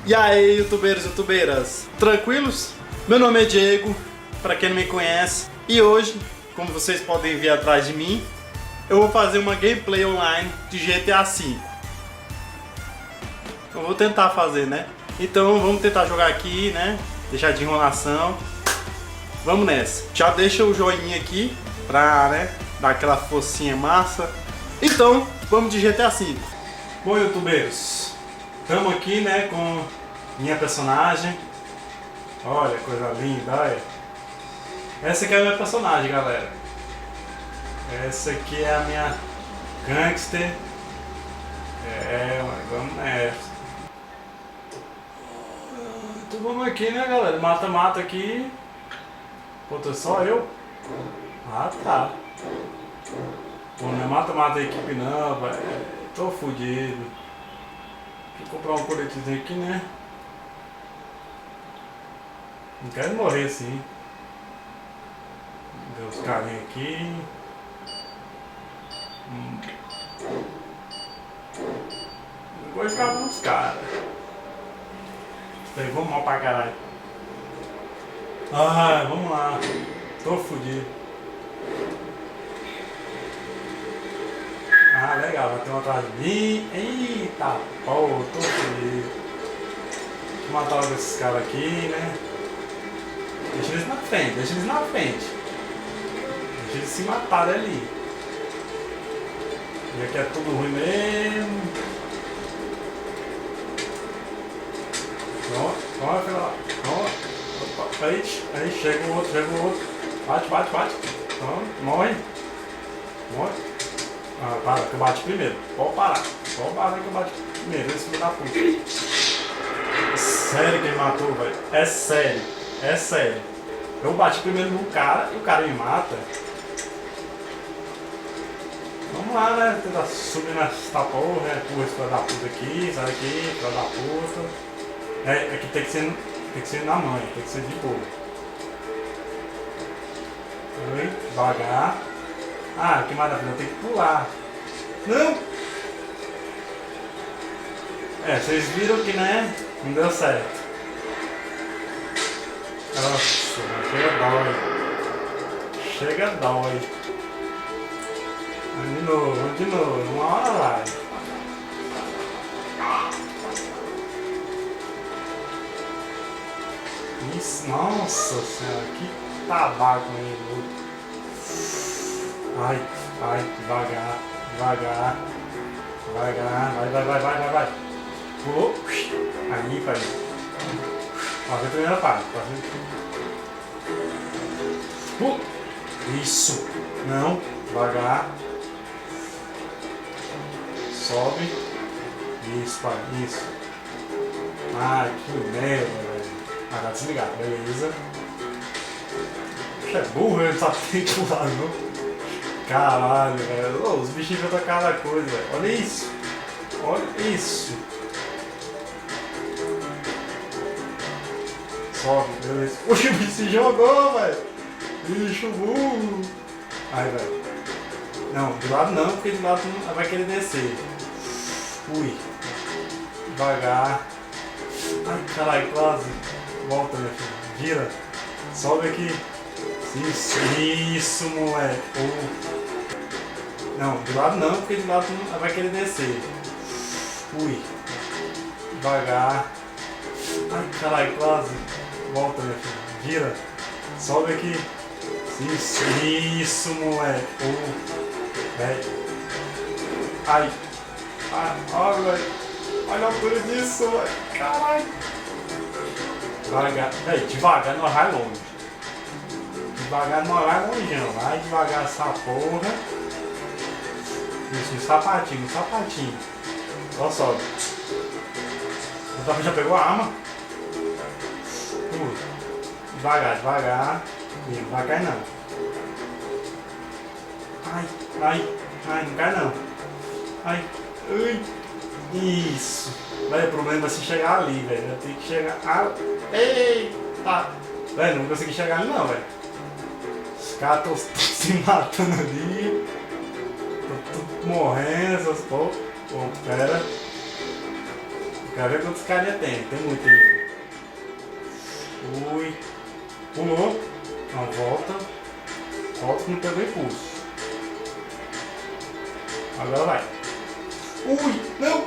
E aí, youtubeiros e youtubeiras, tranquilos? Meu nome é Diego, pra quem não me conhece, e hoje, como vocês podem ver atrás de mim, eu vou fazer uma gameplay online de GTA V. Eu vou tentar fazer, né? Então vamos tentar jogar aqui, né? Deixar de enrolação. Vamos nessa. Já deixa o joinha aqui pra, né, dar aquela focinha massa. Então, vamos de GTA V. Bom, youtubeiros, estamos aqui, né, com minha personagem. Olha, coisa linda, olha. Essa aqui é a minha personagem, galera. Essa aqui é a minha gangster. Vamos nessa. Então vamos aqui, né, galera? Mata-mata aqui. Pô, tô só eu? Ah, tá. Pô, não é mata-mata a equipe não, velho. Tô fudido. Vou comprar um coletezinho aqui, né? Não quero morrer assim. Ver os carinhos aqui. Não vou ficar com os caras. Falei, vamos mal pra caralho. Ah, vamos lá. Tô fudido. Ah, legal, vai ter um atrás de mim. Eita, pô, tô fudido. Deixa eu matar logo esses caras aqui, né? Deixa eles na frente, deixa eles na frente. Deixa eles se matarem ali. E aqui é tudo ruim mesmo. Pronto, pronto, filha lá. Pronto. Opa, aí, chega o outro. Bate. Pronto, morre. Ah, para, que eu bati primeiro. Pode parar que eu bati primeiro. Esse filho da puta. É sério que ele matou, velho. É sério. Eu bati primeiro no cara e o cara me mata. Vamos lá, né? Tentar subir nessa porra, né? Porra, esse filho da puta aqui. Sai daqui, filho da puta. Aqui tem que ser na manha, tem que ser de boa. Oi, devagar. Ah, que maravilha, eu tenho que pular. Não! Vocês viram que, né? Não deu certo. Nossa, chega dói. De novo, uma hora vai. Isso, nossa senhora, que tabaco aí. Ai, devagar. Vai. Pulou. Aí, pai. Fazer a primeira parte. Isso. Não, devagar. Sobe. Isso, pai, isso. Ai, que merda, velho. Tá desligado, beleza. É burro, ele não sabe que tem que pular, não. Caralho, velho. Os bichinhos já tá cada coisa, velho. Olha isso. Sobe, beleza. Oxe, o bicho se jogou, velho. Bicho burro. Ai, velho. Não, de lado não, porque de lado não vai querer descer. Ui. Devagar. Ai, caralho, quase. Volta, minha filha. Gira. Sobe aqui. Isso, moleque. Não, de lado não, porque de lado não vai querer descer. Ui. Devagar. Ai, caralho, quase. Volta, minha filha. Gira. Sobe aqui. Isso, moleque. Ai. Olha, velho. Olha a altura disso, velho. Caralho. Devagar, nós vai longe. Devagar não vai longeão, vai devagar essa porra. Isso, no sapatinho. Só sobe. Já pegou a arma? Devagar. Não vai cair não. Ai, não cai não. Ai. Isso. Velho, o problema vai ser chegar ali, velho. Eu tenho que chegar. Eita! Velho, não consegui chegar ali não, velho. Os caras estão se matando ali. Tô tudo morrendo, essas porra. Pô, pera. Quero ver quantos carinha tem. Tem muito aí. Ui. Pulou. Não, volta. Volta que não pegou impulso. Agora vai. Ui, não!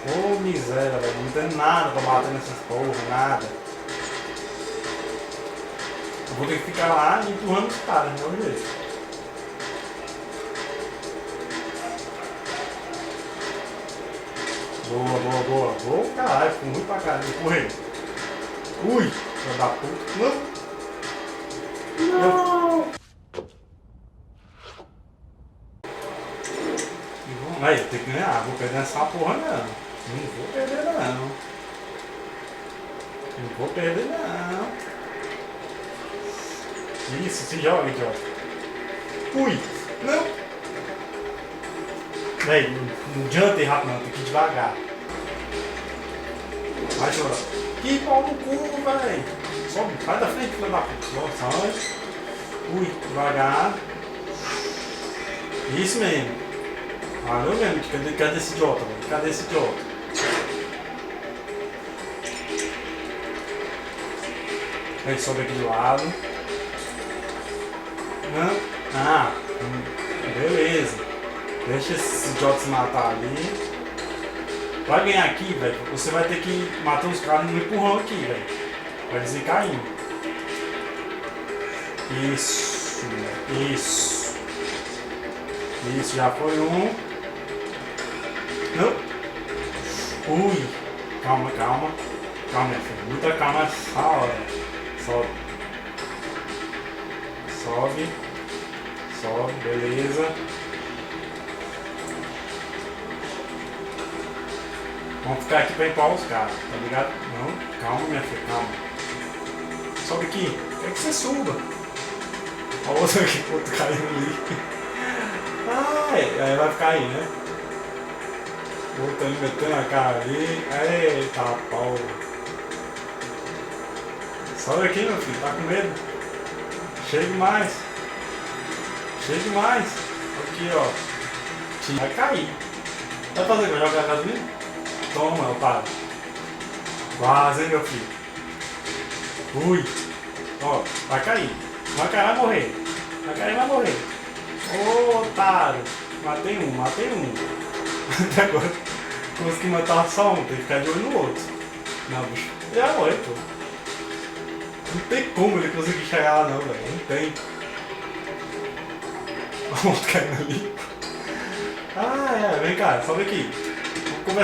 Ô, miséria, velho. Não tem nada pra bater nessas porra, nada. Eu vou ter que ficar lá empurrando os caras, de qualquer jeito. Boa, boa, boa. Boa, caralho. Ficou ruim pra caralho. Empurrei. Ui, filho da puta. Não! Não! Aí, tem que ganhar. Vou perder essa porra não. Não vou perder não. Não vou perder não. Isso, se joga, idiota. Ui! Não! Véi, não adianta ir rápido não, tem que ir devagar. Vai, chora. Que pau no cu, véi! Sobe, vai da frente, filho da puta. Nossa, ui, devagar. Isso mesmo. Valeu mesmo, cadê esse idiota, velho? Cadê esse idiota? Aí sobe aqui do lado. Não. Ah, beleza. Deixa esse idiota se matar ali. Pra ganhar aqui, velho, você vai ter que matar os caras no empurrão aqui, velho. Vai eles ir caindo. Isso. Isso. Isso, já foi um. Não. Ui. Calma, calma. Calma, minha filha. Muita calma essa hora. Sobe. Sobe. Sobe, beleza. Vamos ficar aqui pra empurrar os caras, tá ligado? Não, calma, minha filha, calma. Sobe aqui. Quer que você suba. Olha o outro aqui, o outro caindo ali. Aí vai ficar aí, né? O outro ali metendo a cara ali. Eita, pau. Sobe aqui, meu filho, tá com medo? Chegue mais. Chegue mais. Aqui, ó. Vai cair. Vai fazer o que? Vai jogar a gasolina? Toma, otário. Quase, hein, meu filho. Ui. Ó, vai cair. Vai cair, vai morrer. Vai cair, vai morrer. Ô, otário. Matei um, matei um. Até agora consegui matar só um. Tem que ficar de olho no outro. Não, bicho. Já morreu, pô. Não tem como ele conseguir chegar lá, não, velho. Não tem. Olha o outro caindo ali. Vem cá, sobe aqui. Vamos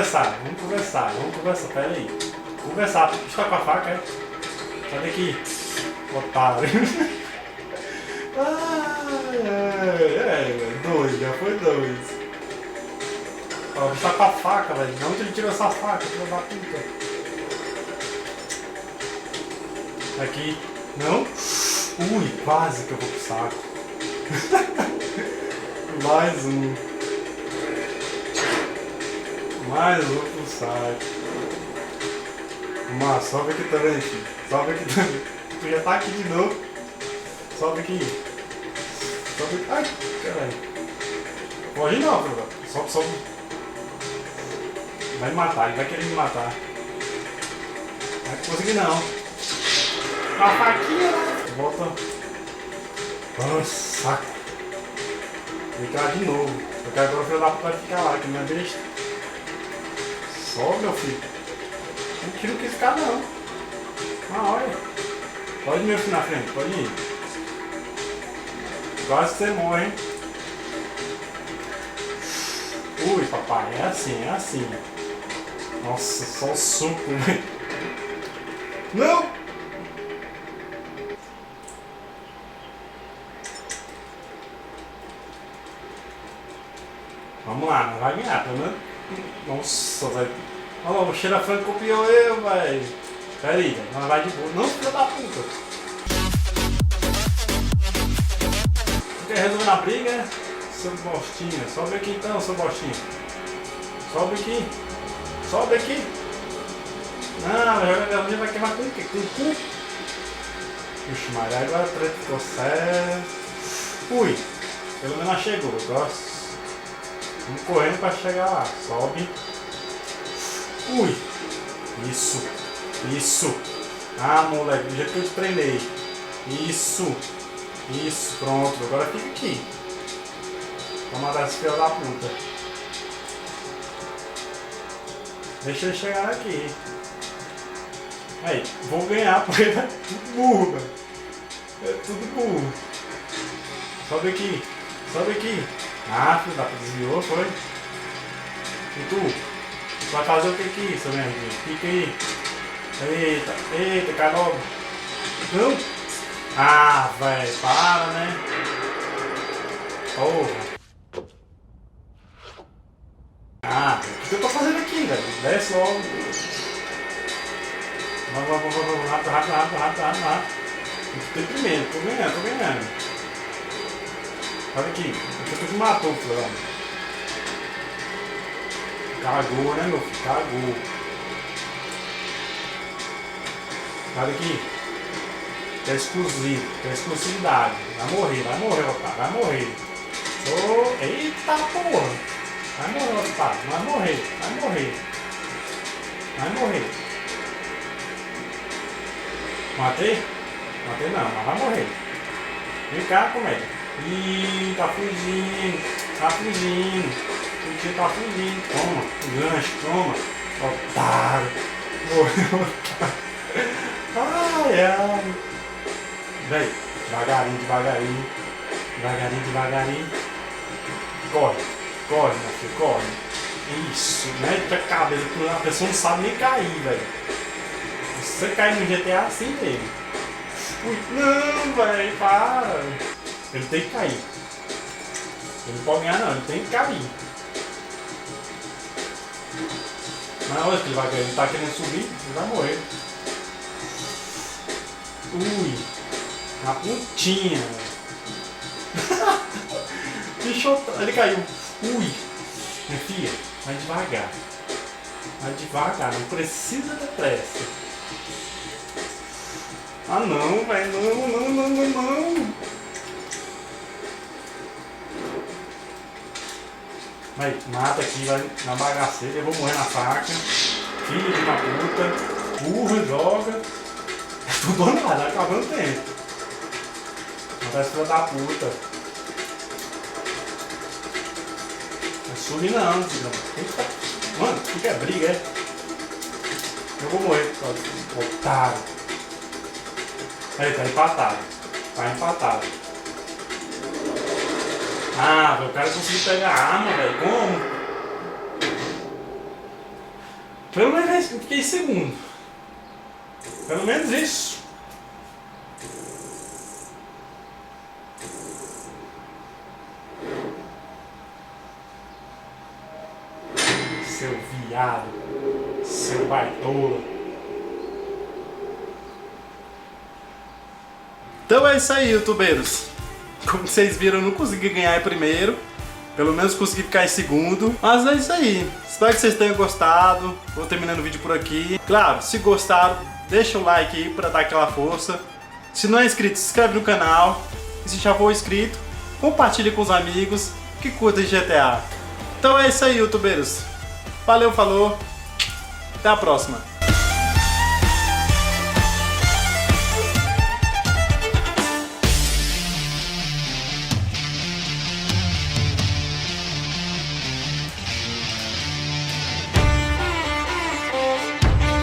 conversar, pera aí. Conversar, puxa com a faca, é? Sai daqui, otário. Dois, já foi dois. Ó, puxa com a faca, velho. De onde ele tirou essa faca, filho da puta? Aqui, não? Ui, quase que eu vou pro saco. Mais um. Mais um pro saco. Mas sobe aqui também, filho. Sobe aqui também. Tu já tá aqui de novo. Sobe aqui. Sobe aqui. Ai, caralho. Pode não, filho. Sobe, sobe. Vai me matar, ele vai querer me matar. Não vai conseguir não. A faquinha, né? Volta. Nossa, saco. Vem cá de novo. Eu quero agora o filho da puta vai ficar lá, que não é besta. Sobe, meu filho. Não tira o que ficar não. Olha. Pode ir, meu filho, na frente, pode ir. Quase que você morre, hein? Ui, papai, é assim, é assim. Nossa, só o suco, velho. Não! Vamos lá, não vai ganhar, pelo menos. Nossa, velho. Olha lá, o cheiro a frango copiou eu, velho. Pera aí, velho. Não vai de boa. Não, filho da puta. Não quer resolver na briga, é? Seu bostinha. Sobe aqui então, seu bostinha. Sobe aqui. Sobe aqui. Não, joga a gasolina vai queimar tudo aqui. Com o cu. Puxa, mas agora a treta ficou certo. Ui. Pelo menos ela chegou. Agora vamos correndo pra chegar lá. Sobe. Ui. Isso. Isso. Ah, moleque, do jeito que eu te prendei. Isso. Isso, pronto. Agora fica aqui. Vamos matar esse filho da puta. Deixa ele chegar aqui. Aí, vou ganhar porque é tudo burro, velho. É tudo burro. Sobe aqui. Sobe aqui. Ah, filho da puta, desviou, foi? E tu? Vai fazer o que aqui, seu merdinho? Fica aí. Eita, eita, cai logo. Não? Ah, velho, para, né? Porra. Ah, o que eu tô fazendo aqui, velho? Desce logo. Vamos, rápido. Tem primeiro, tô ganhando. Olha aqui, você me matou, filho. Cagou, né, meu filho? Cagou. Olha aqui. É exclusivo, é exclusividade. Vai morrer, otário, vai morrer. Oh, eita porra! Vai morrer, otário, vai morrer. Matei? Matei não, mas vai morrer. Vem cá, comédia. Ih, tá fugindo. O tio tá fugindo. Toma, gancho, toma. Otário. Morreu, otário. Ai. Vem, devagarinho. Corre, meu filho, corre. Isso, mete a cabeça, a pessoa não sabe nem cair, velho. Se você cair no GTA, assim mesmo. Ui, não, velho, para. Ele tem que cair. Ele não pode ganhar, não, ele tem que cair. Mas olha que ele vai ganhar, ele tá querendo subir, ele vai morrer. Ui, na pontinha. Ele caiu. Ui, minha filha, vai devagar, não precisa ter pressa. Ah não, velho, não. Vai, mata aqui, vai na bagaceira, eu vou morrer na faca. Filho de uma puta, burra, joga. É tudo ou nada, acabando o tempo. Mata essa filha da puta. Não sube não, filho. Mano, o que é briga, é? Eu vou morrer, otário. Aí, tá empatado. Ah, o cara conseguiu pegar a arma, velho. Como? Pelo menos eu fiquei em segundo. Pelo menos isso. Seu viado. Seu baitola. Então é isso aí, youtubeiros. Como vocês viram, eu não consegui ganhar em primeiro. Pelo menos consegui ficar em segundo. Mas é isso aí. Espero que vocês tenham gostado. Vou terminando o vídeo por aqui. Claro, se gostaram, deixa o like aí pra dar aquela força. Se não é inscrito, se inscreve no canal. E se já for inscrito, compartilhe com os amigos que curtem GTA. Então é isso aí, youtubeiros. Valeu, falou. Até a próxima.